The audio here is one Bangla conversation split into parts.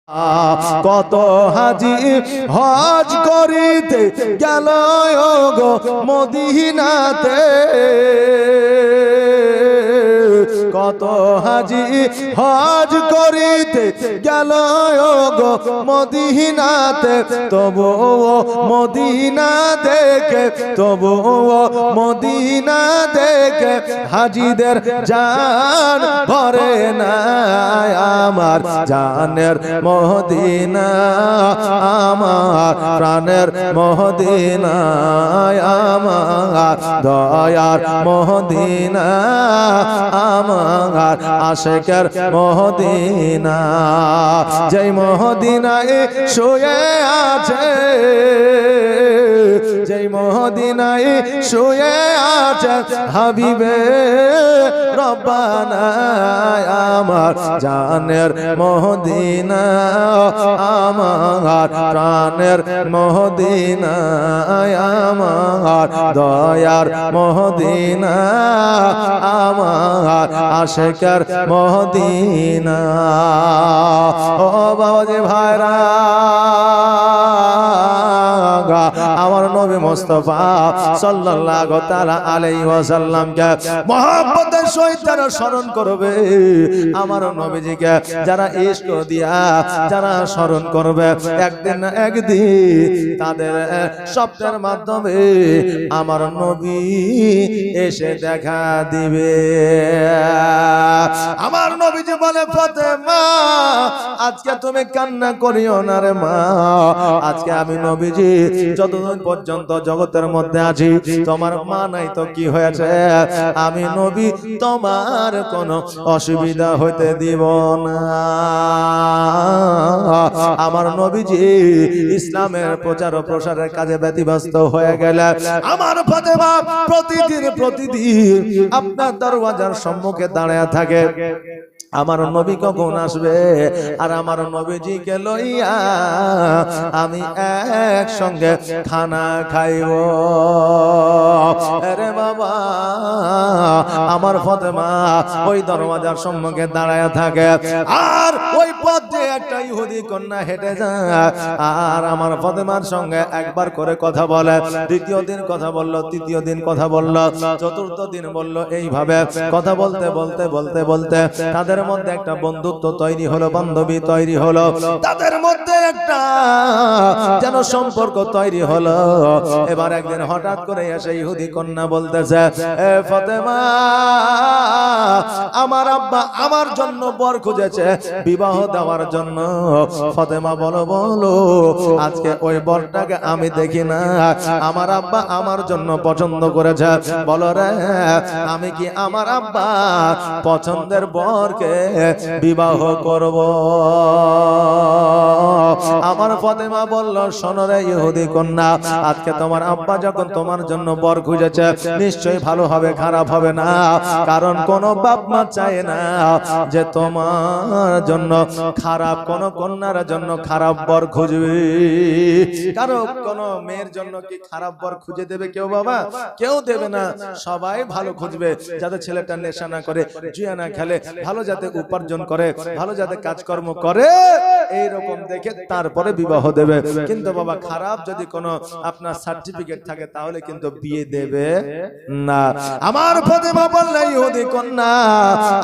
কত হাজি হজ করিতে গেল গো মদিনাতে, কত হাজি হজ করিতে গেল গো মদিনাতে, তবু মদিনা দেখে, তবু মদিনা দেখে হাজিদের জান ভরে না। আমার জানের মদিনা, আমার প্রাণের মদিনা, আমার দয়ার মদিনা, আমার আশিকের মদিনা। যেই মদিনায় শুয়ে আছে, যেই মদিনায় শুয়ে আছে হাবিবে রব্বানা, আমার জানের মদিনা, আমার প্রাণের মদিনা, আমার দয়ার মদিনা, আমার আশিকের মদিনা। ও বাবাজি ভাইরা, আমার নবী মুস্তাফা সাল্লাল্লাহু তাআলা আলাইহি ওয়াসাল্লামকে মহব্বতের সহিত যারা স্মরণ করবে, আমার নবীজিকে যারা ইশক দিয়া যারা স্মরণ করবে, একদিন না একদিন তাদের স্বপ্নের মাধ্যমে আমার নবী এসে দেখা দিবে। আমার নবীজি বলে, ফাতেমা আজকে তুমি কান্না করিও না রে মা, আজকে আমি নবীজি যতদিন পর্যন্ত জগতের মধ্যে আছি, তোমার মা নাই তো কি হয়েছে, আমি নবী তোমার কোনো অসুবিধা হইতে দিব না। আমার নবীজি ইসলামের প্রচার ও প্রসারের কাজে ব্যতিব্যস্ত হয়ে গেলে আমার ফাতেমা প্রতিদিন আপনার দরওয়াজার সম্মুখে দাঁড়ায় থাকে। আমার নবী কখন আসবে আর আমার নবীজিকে লইয়া আমি একসঙ্গে খানা খাইব। আরে বাবা, আমার ফাতেমা ওই দরওয়াজার সম্মুখে দাঁড়ায় থাকে, আর ওই পথ দিয়ে একটা ইহুদি কন্যা হেঁটে যায়, আর আমার ফাতেমার সঙ্গে একবার করে কথা বলে, দ্বিতীয় দিন কথা বলল, তৃতীয় দিন কথা বলল, চতুর্থ দিন বলল। এইভাবে কথা বলতে বলতে বলতে বলতে তাদের মধ্যে একটা বন্ধুত্ব তৈরি হলো, বান্ধবী তৈরি হলো, তাদের মধ্যে একটা যেন সম্পর্ক তৈরি হলো। এবার একদিন হঠাৎ করে এসে ইহুদি কন্যা বলতেছে, এ ফাতেমা, আমার আব্বা আমার জন্য বর খুঁজেছে বিবাহ দেওয়ার জন্য। ফাতেমা বলো বলো, আজকে ওই বরটাকে আমি দেখি না, আমার আব্বা আমার জন্য পছন্দ করেছে, বলো রে আমি কি আমার আব্বা পছন্দের বরকে বিবাহ করব? আমার ফাতেমা বলল, শোনো রে ইহুদি কন্যা, আজকে তোমার আব্বা যখন তোমার জন্য বর খুঁজেছে, নিশ্চয়ই ভালো হবে, খারাপ হবে না, কারণ কোন বাপ মা চায় না যে তোমার জন্য খারাপ কোন কন্যার জন্য খারাপ বর খুঁজবে। কারণ কোন মেয়ের জন্য কি খারাপ বর খুঁজে দেবে কেউ? বাবা, কেউ দেবে না। সবাই ভালো খুঁজবে, যাতে ছেলেটা নেশা না করে, জুয়া না খেলে, ভালো যাতে উপার্জন করে, ভালো যাতে কাজকর্ম করে, এইরকম দেখে তারপরে বিবাহ দেবে। কিন্তু বাবা, খারাপ যদি কোনো আপনার সার্টিফিকেট থাকে তাহলে কিন্তু বিয়ে দেবে না। আমার ফাতেমা বললেন, ইহুদি কন্যা,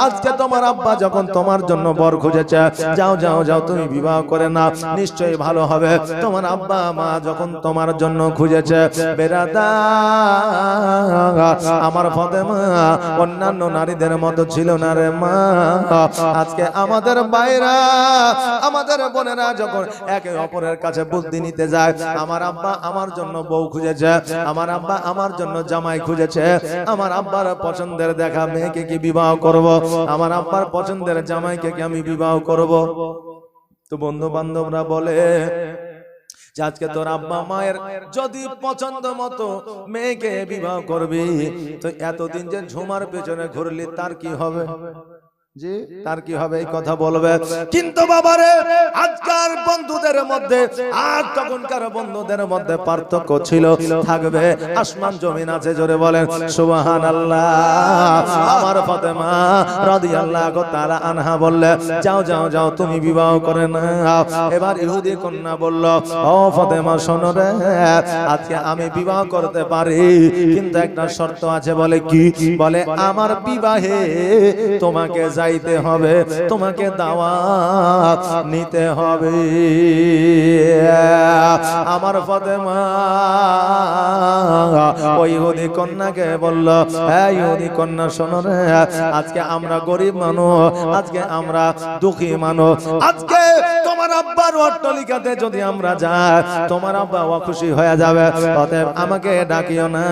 আজকে তোমার আব্বা যখন তোমার জন্য বর খুঁজেছে, যাও যাও যাও, তুমি বিবাহ করে না, নিশ্চয়ই ভালো হবে। তোমার আব্বা মা যখন তোমার জন্য খুঁজেছে, বেরাদা আমার ফাতেমা অন্যান্য নারীদের মতো ছিল না রে মা। আজকে আমাদের বাইরা, আমাদের বোনেরা যখন একে অপরের কাছে বুদ্ধি নিতে যায়, আমার আব্বা আমার জন্য বউ খুঁজেছে, আমার আব্বা আমার জন্য জামাই খুঁজেছে, আমার আব্বার পছন্দের দেখা মেয়েকে কি বিবাহ করব, আমার আব্বার পছন্দের জামাইকে কি আমি বিবাহ করব? তো বন্ধু বান্ধবরা বলে, আজকে তোর আব্বা মায়ের যদি পছন্দ মতো মেয়েকে বিবাহ করবি, তো এতদিন যে ঝুমার পেছনে ঘুরলি তার কি হবে? জি, তার কি হবে? এই কথা বলবে। কিন্তু বাবারে, আজকাল বন্ধুদের মধ্যে আর তখনকার বন্ধুদের মধ্যে পার্থক্য ছিল, থাকবে আসমান জমিন আছে। জোরে বলেন সুবহানাল্লাহ। আমার ফাতেমা রাদিয়াল্লাহু তাআলা আনহা বললে, যাও যাও যাও, তুমি বিবাহ করে নাও। এবার ইহুদি কন্যা বলল, ও ফাতেমা শোনো রে, আজকে আমি বিবাহ করতে পারি, কিন্তু একটা শর্ত আছে। বলে কি? বলে আমার বিবাহে তোমাকে যাইতে হবে, তোমাকে দাওয়াত নিতে হবে। আমার ফাতেমা ওই ইহুদি কন্যাকে বলল, হ্যাঁ ইহুদি কন্যা শোনো রে, আজকে আমরা গরিব মানুষ, আজকে আমরা দুঃখী মানুষ, আজকে তোমার আব্বার অট্টালিকাতে যদি আমরা যাই, তোমার আব্বা অখুশি হয়ে যাবে, অতএব আমাকে ডাকিও না।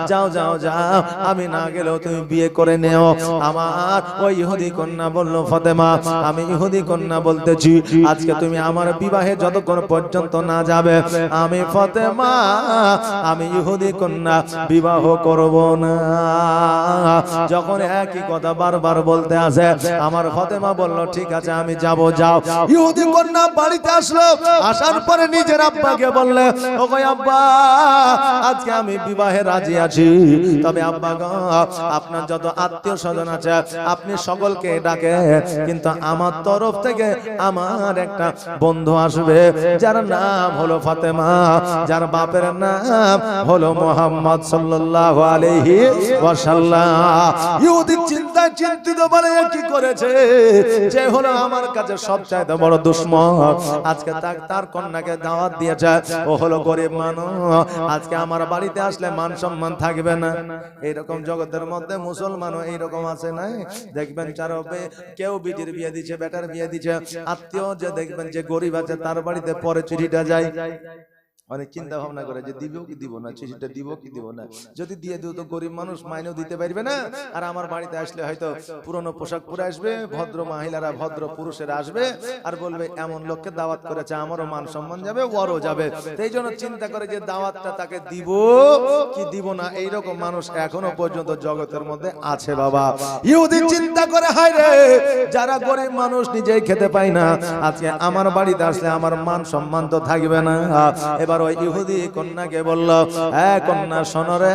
যাও যাও যাও, আমি না গেলেও তুমি বিয়ে করে নেও। আমার ওই ইহুদি কন্যা বলল, ফাতেমা আমি ইহুদি কন্যা বলতেছি, আজকে তুমি আমার বিবাহে যতক্ষণ পর্যন্ত না যাবে, আমি ফাতেমা আমি ইহুদি কন্যা বিবাহ করব না। যখন একই কথা বারবার বলতে আসে, আমার ফাতেমা বলল, ঠিক আছে আমি যাব। যাও। ইহুদি কন্যা বাড়িতে আসলো, আসার পরে নিজের আব্বাকে বললে, ও ভাই আব্বা, আজকে আমি বিবাহে রাজি আছি, তবে আব্বা গো, আপনার যত আত্মীয় স্বজন আছে আপনি সকলকে ডাকে, কিন্তু আমার তরফ থেকে আমার একটা বন্ধু আসবে, যার নাম হলো ফাতেমা, যার বাপের নাম হলো মুহাম্মদ সাল্লাল্লাহু আলাইহি ওয়াসাল্লাম। ইহুদি চিন্তায় চিন্তিত, বলে কি করেছে, যে হলো আমার কাছে সবচাইতে বড় দুশমন, আজকে তার কন্যাকে দাওয়াত দিয়েছে, ও হলো গরিব মানুষ, আজকে আমার বাড়িতে আসলে মান সম্মান থাকবে না। এইরকম জগতের মধ্যে মুসলমানও এইরকম আছে না, দেখবেন চারবে কেউ বিটির বিয়ে দিচ্ছে, বেটার বিয়ে দিচ্ছে, আত্মীয় যে দেখবেন যে গরিব আছে তার বাড়িতে পরে চিঠিটা যায়, অনেক চিন্তা ভাবনা করে যে দিব কি দিব না, চিঠিটা দিব কি দিব না, যদি দিয়ে দিও তো গরিব মানুষ মাইনেও দিতে পারবে না, আর আমার বাড়িতে আসলে হয়তো পুরনো পোশাক পরে আসবে, ভদ্র মহিলারা ভদ্র পুরুষেরা আসবে, আর বলবে এমন লোককে দাওয়াত করেছে, আমারও মান সম্মান যাবে, ওরও যাবে। এই জন্য চিন্তা করে যে দাওয়াতটা তাকে দিব কি দিব না। এইরকম মানুষ এখনো পর্যন্ত জগতের মধ্যে আছে বাবা। ইহুদি চিন্তা করে, হায় রে, যারা গরিব মানুষ নিজেই খেতে পায় না, আজকে আমার বাড়িতে আসলে আমার মান সম্মান তো থাকবে না। এবার ওই ইহুদি কন্যাকে বলল, হ্যাঁ কন্যা শোনো রে,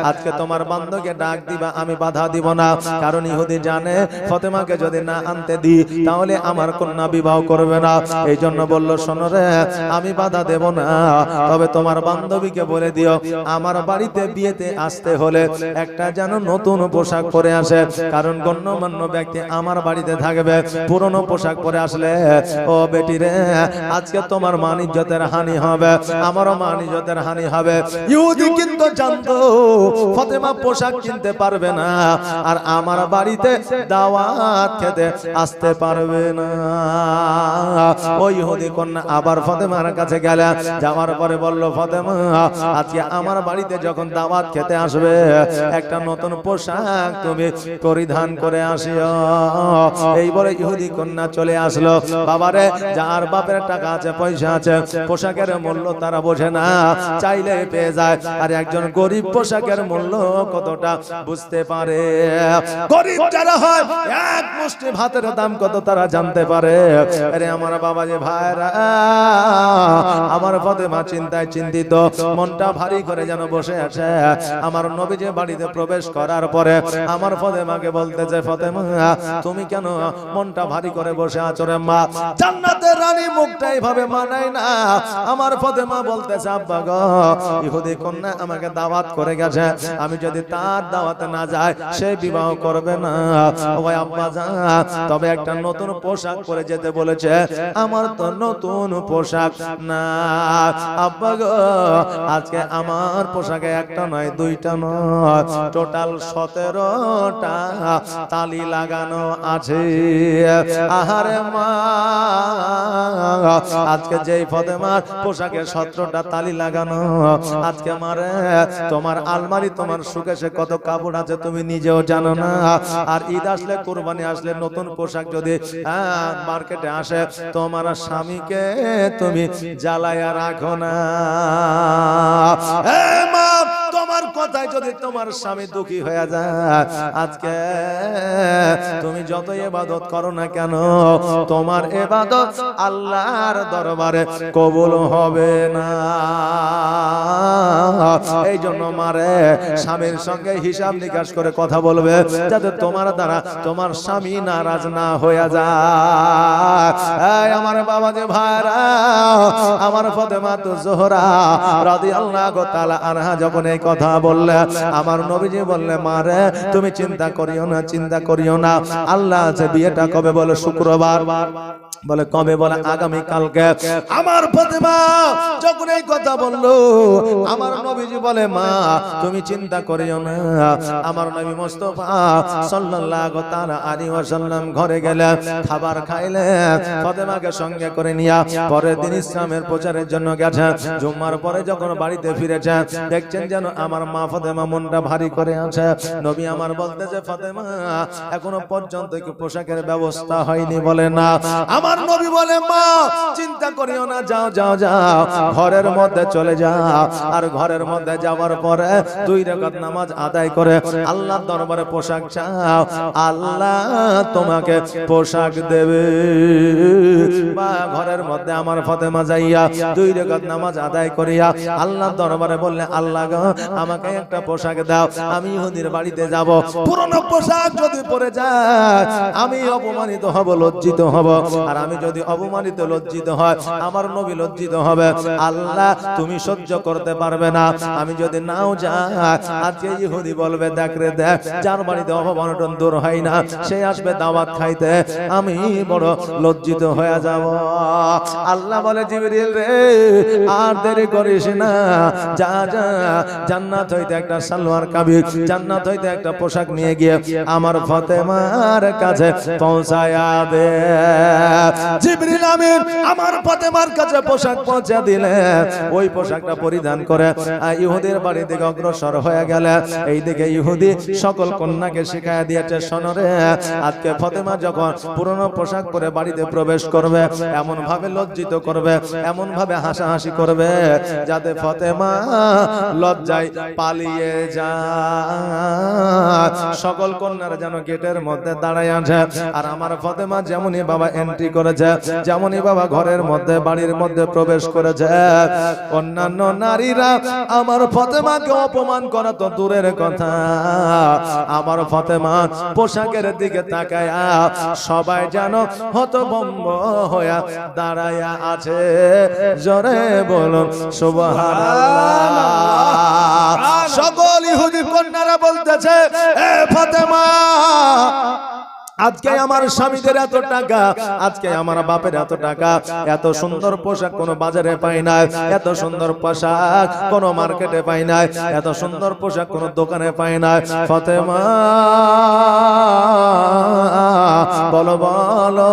আজকে তোমার বান্ধবকে ডাক দিবা, আমি বাধা দিব না, কারণ ইহুদি জানে ফাতেমাকে যদি না আনতে দিই তাহলে আমার কন্যা বিবাহ করবে না। এই জন্য বলল, শোনো রে, আমি বাধা দেব না, তবে তোমার বান্ধবীকে বলে দিও আমার বাড়িতে বিয়েতে আসতে হলে একটা যেন নতুন পোশাক পরে আসে, কারণ গণ্যমান্য ব্যক্তি আমার বাড়িতে থাকবে, পুরনো পোশাক পরে আসলে ও বেটি রে, আজকে তোমার মান ইজ্জতের হানি হবে, আমারও মান ইজ্জতের হানি হবে। ইহুদি কিন্তু জানতো ফাতেমা পোশাক কিনতে পারবে না, আর আমার বাড়িতে দাওয়াত খেতে আসতে পারবে না। ওই ইহুদি কন্যা আবার ফাতেমার কাছে গেল, যাওয়ার পরে বলল, ফাতেমা আজকে আমার বাড়িতে যখন দাওয়াত খেতে আসবে, একটা নতুন পোশাক তুমি পরিধান করে আসিও। এই বলে ইহুদি কন্যা চলে আসলো। বাবারে, যার বাপের টাকা আছে পয়সা আছে, পোশাকের মূল্য তারা বোঝে না, চাইলে পেয়ে যায়, আর একজন গরিব পোশাকের মূল্য কতটা বুঝতে পারে। গরিব যারা হয় এক মুষ্টি ভাতের দাম কত তারা জানতে পারে। আরে আমার বাবা যে ভাইরা, আমার ফাতেমা চিন্তায় চিন্তিত, মনটা ভারী করে যেন বসে আছে। আমার নবী যে বাড়িতে প্রবেশ করার পরে আমার ফাতেমাকে বলতেছে, ফাতেমা তুমি কেন মনটা ভারী করে বসে আছো রে মা? জান্নাতের রানী মুখটা এইভাবে মানায় না। আমার ফাতেমা বলতেছে, আব্বা গো, ইহুদি কন্যা আমাকে দাওয়াত করে গেছে, আমি যদি তার দাওয়াতে না যাই সে বিবাহ করবে না। ওই আব্বা জান, তবে একটা নতুন পোশাক পরে যেতে বলেছে, আমার তো নতুন পোশাক না। আব্বা গো, আজকে আমার পোশাকে একটা নয়, দুইটা নয়, টোটাল 17টা তালি লাগানো আছে। আহারে মা, আজকে যেই ফাতেমার পোশাকে 17টা তালি লাগানো, আজকে মারে তোমার আলমারি তোমার সুকেশে কত কাপড় আছে তুমি নিজেও জানো না। আর ঈদ আসলে, কুরবানি আসলে নতুন পোশাক যদি মার্কেটে আসে, তোমার স্বামীকে তুমি জ্বালায়া রাখো না। আমার কথায় যদি তোমার স্বামী দুঃখী হয়ে যায়, আজকে তুমি যত ইবাদত করো না কেন, তোমার ইবাদত আল্লাহর দরবারে কবুল হবে না। এই জন্য মারে স্বামীর সঙ্গে হিসাব নিকাশ করে কথা বলবে, যাতে তোমার দ্বারা তোমার স্বামী নারাজ না হয়ে যায়। আমার বাবা যে ভাইরা, আমার ফাতেমা তো জোহরা রাদিয়াল্লাহু তাআলা আনহা যখন এই কথা বললে, আমার নবীজি বললে, মারে তুমি চিন্তা করিও না, চিন্তা করিও না। আল্লাহ আছে, বিয়েটা কবে? বলে শুক্রবার। বলে কবে? বলে আগামী কালকে। আমার ফাতেমা যখন এই কথা বললো, আমার নবীজি বলে, মা তুমি চিন্তা করিও না। আমার নবী মুস্তাফা সাল্লাল্লাহু তাআলা আলাইহি ওয়াসাল্লাম ঘরে গেলে, খাবার খাইলে, ফাতেমাকে সঙ্গে করে নিয়া পরের দিন ইসলামের প্রচারের জন্য গেছে। জুম্মার পরে যখন বাড়িতে ফিরেছে, দেখছেন যেন আমার মা ফাতেমা মনটা ভারী করে আছে। নবী আমার বলতেছে, ফাতেমা এখনো পর্যন্ত কি পোশাকের ব্যবস্থা হয়নি? বলে না। আমার নবী বলে, মা চিন্তা করিও না, যাও যাও যাও, ঘরের মধ্যে চলে যাও। আর ঘরের মধ্যে যাওয়ার পরে 2 রাকাত নামাজ আদায় করে আল্লাহর দরবারে পোশাক চাও, আল্লাহ তোমাকে পোশাক দেবে। বা ঘরের মধ্যে আমার ফাতেমা যাইয়া 2 রাকাত নামাজ আদায় করিয়া আল্লাহর দরবারে বললে, আল্লাহ গো আমাকে একটা পোশাক দাও, আমি ইহুদির বাড়িতে যাব। পুরনো পোশাক যদি পরে যায় আমি অপমানিত হব, লজ্জিত হব। আর আমি যদি অপমানিত লজ্জিত হয়, আমার নবী লজ্জিত হবে। আল্লাহ তুমি সহ্য করতে পারবে না। আমি যদি নাও যাই, আজকে ইহুদি বলবে, দেখ রে দেখ, যার বাড়িতে অপমান দূর হয় না, সে আসবে দাওয়াত খাইতে, আমি বড় লজ্জিত হয়ে যাব। আল্লাহ বলে, জিবরিল রে আর দেরি করিস না, যা যা জান্নাত হইতে একটা সালোয়ার কামিজ, জান্নাত হইতে একটা পোশাক নিয়ে গিয়ে আমার ফাতেমার কাছে পৌঁছায়া দে। জিবরিল আমিন আমার ফাতেমার কাছে পোশাক পৌঁছে দিলেন। ওই পোশাকটা পরিধান করে ইহুদির বাড়ি দিকে অগ্রসর হয়ে গেল। এইদিকে ইহুদি সকল কন্যাকে শিখায়া দিয়েছে, শোনো রে, আজকে ফাতেমা যখন পুরনো পোশাক পরে বাড়িতে প্রবেশ করবে, এমন ভাবে লজ্জিত করবে, এমন ভাবে হাসাহাসি করবে, যাতে ফাতেমা লজ্জায় পালিয়ে যায়। সকল কন্যারা যেন গেটের মধ্যে দাঁড়ায় আছে। আর আমার ফাতেমা যেমনই বাবা এন্ট্রি করেছে, যেমনই বাবা ঘরের মধ্যে বাড়ির মধ্যে প্রবেশ করেছে, অন্যান্য নারীরা আমার ফাতেমাকে অপমান করা তো দূরের কথা, আমার ফাতেমা পোশাকের দিকে তাকায়া সবাই যেন হতভম্ব হয়ে দাঁড়ায়া আছে। জোরে বলুন সুবহানাল্লাহ। সকল ইহুদি কন্যারা বলতেছে, এ ফাতেমা, আজকে আমার স্বামীদের এত টাকা, আজকে আমার বাপের এত টাকা, এত সুন্দর পোশাক কোন বাজারে পাই নাই, এত সুন্দর পোশাক কোন মার্কেটে পাই নাই, এত সুন্দর পোশাক কোন দোকানে পাই নাই। ফাতেমা বলো বলো,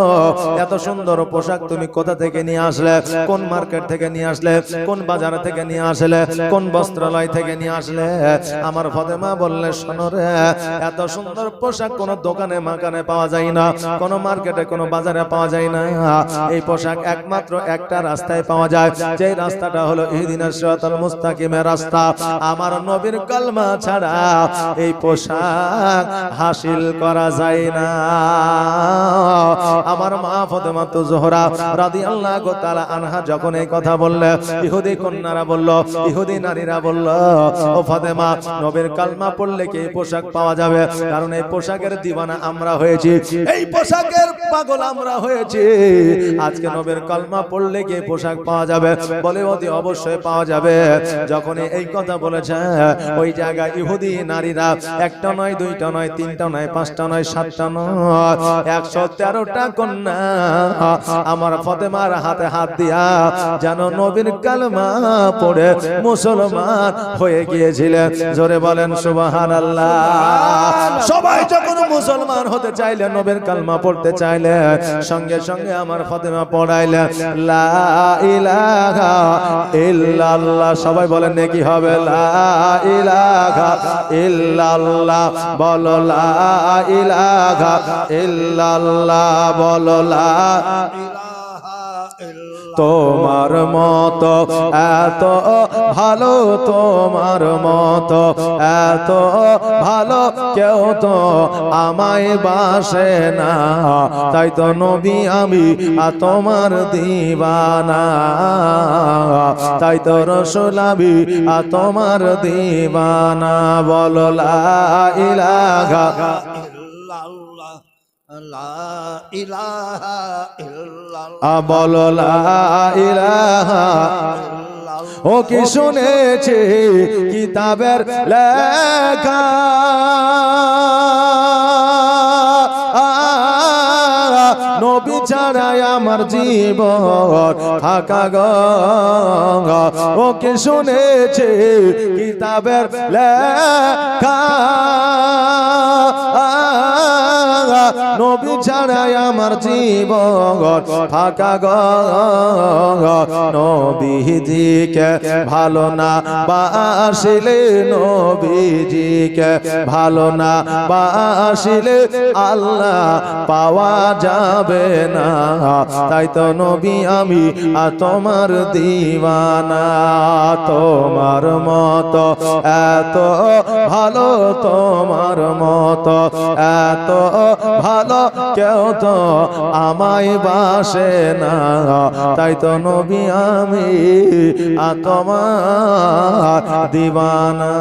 এত সুন্দর পোশাক তুমি কোথা থেকে নিয়ে আসলে? কোন মার্কেট থেকে নিয়ে আসলে? কোন বাজার থেকে নিয়ে আসলে? কোন বস্ত্রালয় থেকে নিয়ে আসলে? আমার ফাতেমা বললে, শোনো রে, এত সুন্দর পোশাক কোন দোকানে মাকানে পাওয়া যায় না, কোন মার্কেটে কোন বাজারে পাওয়া যায় না। এই পোশাক একমাত্র একটা রাস্তায় পাওয়া যায়, যে রাস্তাটা হলো ইহদিনাস সিরাতাল মুস্তাকিমের রাস্তা। আমার নবীর কালমা ছাড়া এই পোশাক হাসিল করা যায় না। আমার মা ফাতেমা তো জোহরা রাদিয়াল্লাহু তাআলা আনহা যখন এই কথা বললে, ইহুদি কন্যারা বলল, ইহুদি নারীরা বলল, ও ফাতেমা, নবীর কালমা পড়লে কি এই পোশাক পাওয়া যাবে? কারণ এই পোশাকের দিওয়ানা আমরা হয়েছি, এই পোশাকের পাগল আমরা হয়েছি। আজকে নবীর কালমা পড়লে কি পোশাক পাওয়া যাবে? বলে, অতি অবশ্যই পাওয়া যাবে। যখন এই কথা বলেছে, ওই জায়গায় ইহুদি নারীরা একটা নয়, দুইটা নয়, তিনটা নয়, পাঁচটা নয়, সাতটা নয়, 113টা কন্যা আমার ফাতেমার হাতে হাত দিয়া যেন নবীর কালমা পড়ে মুসলমান হয়ে গিয়েছিলেন। জোরে বলেন সুবহানাল্লাহ। সবাই যখন মুসলমান হতে চাইলে, নবীর কালমা পড়তে চাইলে, সঙ্গে সঙ্গে আমার ফাতেমা পড়াইলেন লা ইলাহা ইল্লাল্লাহ। সবাই বলেন নেকি হবে, লা ইলাহা ইল্লাল্লাহ। বলো লা ইলাহা ইল্লাল্লাহ, বলো লা ইলাহা তোমার মতো এত ভালো, তোমার মতো এত ভালো কেউ তো আমায় বাসে না, তাই তো নবী আমি তোমার দিওয়ানা, তাই তো রাসূল আমি তোমার দিওয়ানা। বলো লা ইলাহা ইল্লাল্লাহ, লা ইলাহা ইল্লাল্লাহ, বলো লা ইলাহা। ও কি শুনেছি কিতাবের লেখা, নবী ছাড়াই আমার জীবন থাকা গো। ও কি শুনেছি কিতাবের লেখা, নবী ছাড়াই আমার জীবন থাকা গো। নবীজিকে ভালো না বাসিলে, নবীজিকে ভালো না বাসিলে আল্লাহ পাওয়া যাবে না, তাই তো নবী আমি তোমার দিওয়ানা। তোমার মতো এত ভালো, তোমার মতো এত ভালো কেউ তো আমায় বাসে না, তাই তো নবী আমি তোমার দিওয়ানা।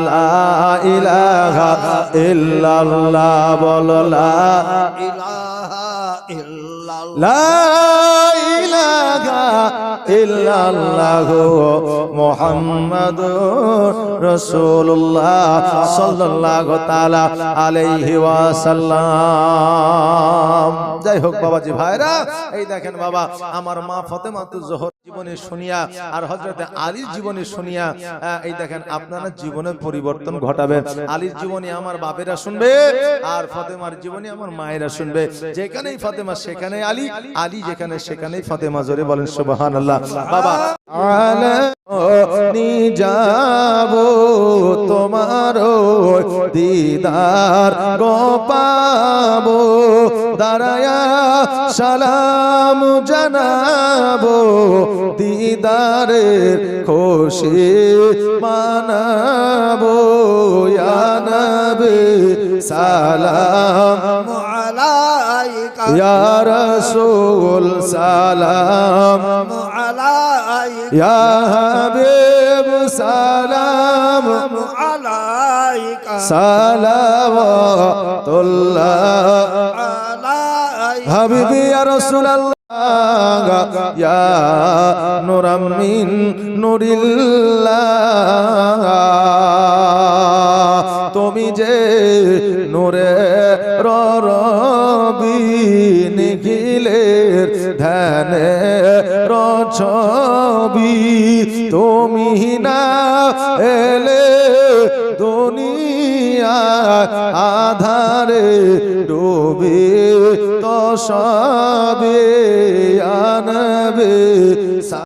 লা ইলাহা ইল্লাল্লাহ, বলো লা ইলাহা ইল্লাল্লাহ, লা ইলাহা ইল্লাল্লাহ মুহাম্মাদুর রাসূলুল্লাহ সাল্লাল্লাহু তাআলা আলাইহি ওয়াসাল্লাম। যাই হোক বাবাজি ভাইরা, এই দেখেন বাবা আমার মা ফাতেমাতুজ জোহর জীবনে শুনিয়া আর হযরতে আলীর জীবনে শুনিয়া এই দেখেন আপনারা জীবনের পরিবর্তন ঘটাবেন। আলীর জীবনী আমার বাপেরা শুনবে, আর ফাতেমার জীবনী আমার মায়েরা শুনবে। যেখানেই ফাতেমা সেখানেই আলী, আলী যেখানে সেখানেই ফাতেমা। জোরে বলেন সুবহানাল্লাহ। বাবা আলী যাব তোমার দিদার গো পাবো, দাঁড়ায়া সালাম জানাবো, দিদারের খুশি মানাবো। ইয়া নবী সালাম আলাইকা, ইয়া রাসূল সালাম আলাইকা, ইয়া হাবিব সালাম আলাইকা, সালাওয়াতুল্লাহ আলাইকা, হাবিবি ইয়া রাসূলুল্লাহ, ইয়া নূরাম মিন নূরিল্লাহ, তুমি যে নূরে রবি নিখিলের ধ্যানে রছবি, তুমি না এলে দুনিয়া আধারে ডুবে তো সবে আনবে।